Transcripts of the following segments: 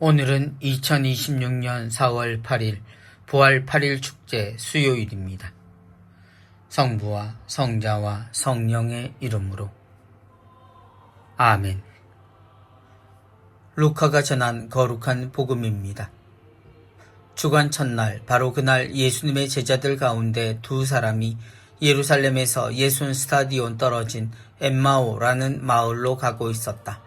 오늘은 2026년 4월 8일 부활 8일 축제 수요일입니다. 성부와 성자와 성령의 이름으로 아멘. 루카가 전한 거룩한 복음입니다. 주간 첫날 바로 그날 예수님의 제자들 가운데 두 사람이 예루살렘에서 예순 스타디온 떨어진 엠마오라는 마을로 가고 있었다.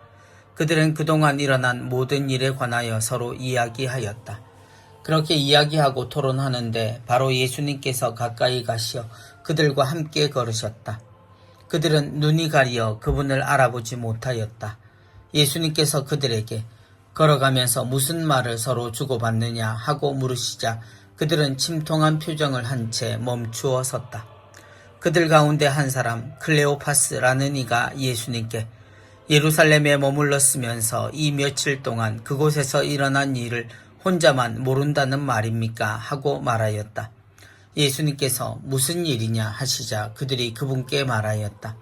그들은 그동안 일어난 모든 일에 관하여 서로 이야기하였다. 그렇게 이야기하고 토론하는데 바로 예수님께서 가까이 가시어 그들과 함께 걸으셨다. 그들은 눈이 가리어 그분을 알아보지 못하였다. 예수님께서 그들에게 걸어가면서 무슨 말을 서로 주고받느냐 하고 물으시자 그들은 침통한 표정을 한 채 멈추어 섰다. 그들 가운데 한 사람 클레오파스라는 이가 예수님께 예루살렘에 머물렀으면서 이 며칠 동안 그곳에서 일어난 일을 혼자만 모른다는 말입니까? 하고 말하였다. 예수님께서 무슨 일이냐 하시자 그들이 그분께 말하였다.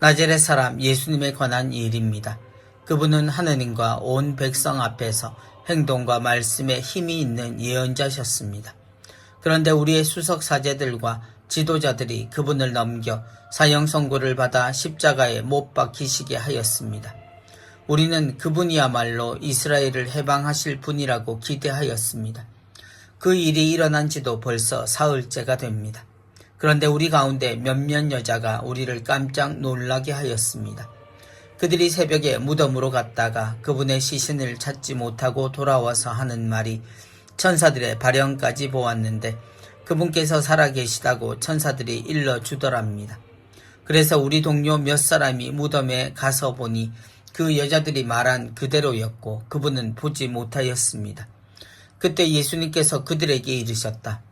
나자렛 사람 예수님에 관한 일입니다. 그분은 하느님과 온 백성 앞에서 행동과 말씀에 힘이 있는 예언자셨습니다. 그런데 우리의 수석 사제들과 지도자들이 그분을 넘겨 사형 선고를 받아 십자가에 못 박히시게 하였습니다. 우리는 그분이야말로 이스라엘을 해방하실 분이라고 기대하였습니다. 그 일이 일어난 지도 벌써 사흘째가 됩니다. 그런데 우리 가운데 몇몇 여자가 우리를 깜짝 놀라게 하였습니다. 그들이 새벽에 무덤으로 갔다가 그분의 시신을 찾지 못하고 돌아와서 하는 말이 천사들의 발령까지 보았는데 그분께서 살아계시다고 천사들이 일러주더랍니다. 그래서 우리 동료 몇 사람이 무덤에 가서 보니 그 여자들이 말한 그대로였고 그분은 보지 못하였습니다. 그때 예수님께서 그들에게 이르셨다.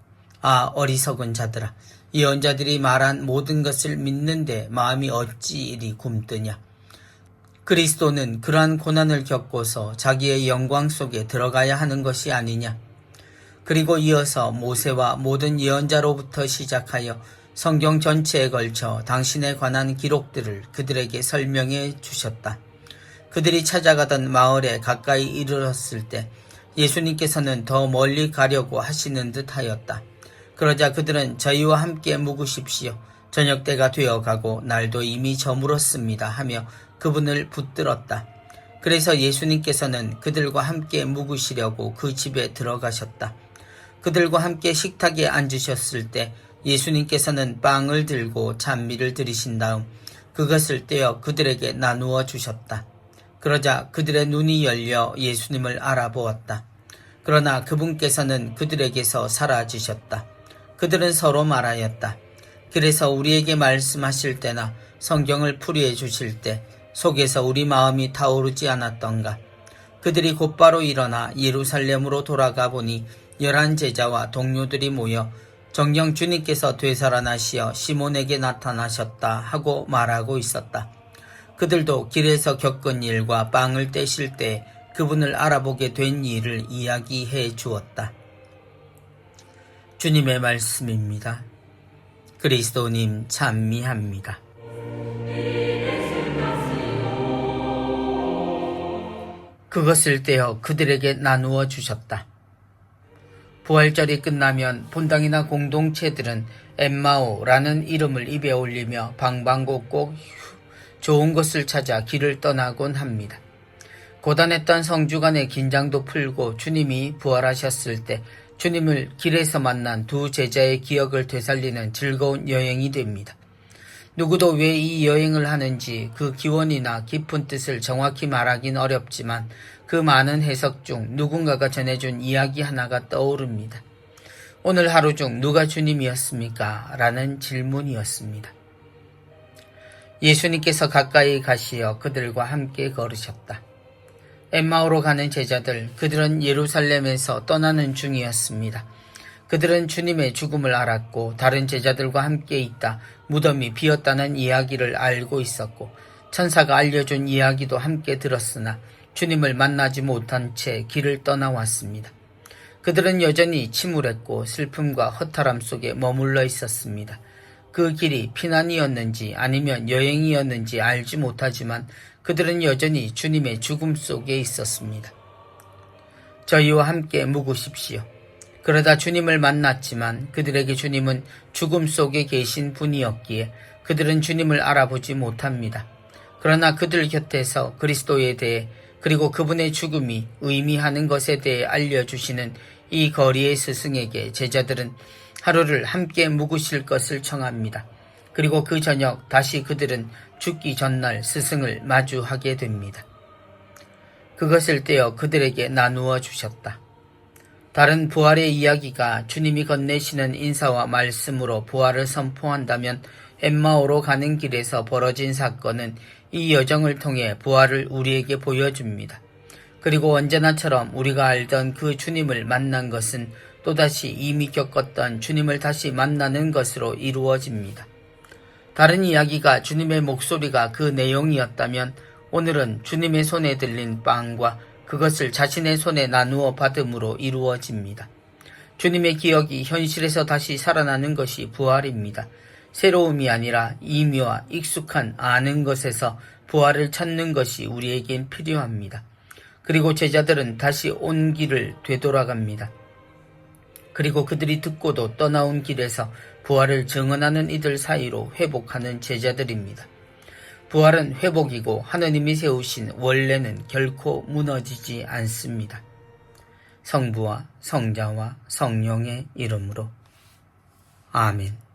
아, 어리석은 자들아, 예언자들이 말한 모든 것을 믿는데 마음이 어찌 이리 굼뜨냐. 그리스도는 그러한 고난을 겪고서 자기의 영광 속에 들어가야 하는 것이 아니냐. 그리고 이어서 모세와 모든 예언자로부터 시작하여 성경 전체에 걸쳐 당신에 관한 기록들을 그들에게 설명해 주셨다. 그들이 찾아가던 마을에 가까이 이르렀을 때 예수님께서는 더 멀리 가려고 하시는 듯 하였다. 그러자 그들은 저희와 함께 묵으십시오. 저녁 때가 되어가고 날도 이미 저물었습니다 하며 그분을 붙들었다. 그래서 예수님께서는 그들과 함께 묵으시려고 그 집에 들어가셨다. 그들과 함께 식탁에 앉으셨을 때 예수님께서는 빵을 들고 찬미를 드리신 다음 그것을 떼어 그들에게 나누어 주셨다. 그러자 그들의 눈이 열려 예수님을 알아보았다. 그러나 그분께서는 그들에게서 사라지셨다. 그들은 서로 말하였다. 그래서 우리에게 말씀하실 때나 성경을 풀이해 주실 때 속에서 우리 마음이 타오르지 않았던가. 그들이 곧바로 일어나 예루살렘으로 돌아가 보니 11 제자와 동료들이 모여 정녕 주님께서 되살아나시어 시몬에게 나타나셨다 하고 말하고 있었다. 그들도 길에서 겪은 일과 빵을 떼실 때 그분을 알아보게 된 일을 이야기해 주었다. 주님의 말씀입니다. 그리스도님 찬미합니다. 그것을 떼어 그들에게 나누어 주셨다. 부활절이 끝나면 본당이나 공동체들은 엠마오라는 이름을 입에 올리며 방방곡곡 좋은 곳을 찾아 길을 떠나곤 합니다. 고단했던 성주간의 긴장도 풀고 주님이 부활하셨을 때 주님을 길에서 만난 두 제자의 기억을 되살리는 즐거운 여행이 됩니다. 누구도 왜 이 여행을 하는지 그 기원이나 깊은 뜻을 정확히 말하긴 어렵지만 그 많은 해석 중 누군가가 전해준 이야기 하나가 떠오릅니다. 오늘 하루 중 누가 주님이었습니까? 라는 질문이었습니다. 예수님께서 가까이 가시어 그들과 함께 걸으셨다. 엠마오로 가는 제자들, 그들은 예루살렘에서 떠나는 중이었습니다. 그들은 주님의 죽음을 알았고 다른 제자들과 함께 있다 무덤이 비었다는 이야기를 알고 있었고 천사가 알려준 이야기도 함께 들었으나 주님을 만나지 못한 채 길을 떠나왔습니다. 그들은 여전히 침울했고 슬픔과 허탈함 속에 머물러 있었습니다. 그 길이 피난이었는지 아니면 여행이었는지 알지 못하지만 그들은 여전히 주님의 죽음 속에 있었습니다. 저희와 함께 묵으십시오. 그러다 주님을 만났지만 그들에게 주님은 죽음 속에 계신 분이었기에 그들은 주님을 알아보지 못합니다. 그러나 그들 곁에서 그리스도에 대해 그리고 그분의 죽음이 의미하는 것에 대해 알려주시는 이 거리의 스승에게 제자들은 하루를 함께 묵으실 것을 청합니다. 그리고 그 저녁 다시 그들은 죽기 전날 스승을 마주하게 됩니다. 그것을 떼어 그들에게 나누어 주셨다. 다른 부활의 이야기가 주님이 건네시는 인사와 말씀으로 부활을 선포한다면 엠마오로 가는 길에서 벌어진 사건은 이 여정을 통해 부활을 우리에게 보여줍니다. 그리고 언제나처럼 우리가 알던 그 주님을 만난 것은 또다시 이미 겪었던 주님을 다시 만나는 것으로 이루어집니다. 다른 이야기가 주님의 목소리가 그 내용이었다면 오늘은 주님의 손에 들린 빵과 그것을 자신의 손에 나누어 받음으로 이루어집니다. 주님의 기억이 현실에서 다시 살아나는 것이 부활입니다. 새로움이 아니라 이미와 익숙한 아는 것에서 부활을 찾는 것이 우리에겐 필요합니다. 그리고 제자들은 다시 온 길을 되돌아갑니다. 그리고 그들이 듣고도 떠나온 길에서 부활을 증언하는 이들 사이로 회복하는 제자들입니다. 부활은 회복이고 하느님이 세우신 원래는 결코 무너지지 않습니다. 성부와 성자와 성령의 이름으로 아멘.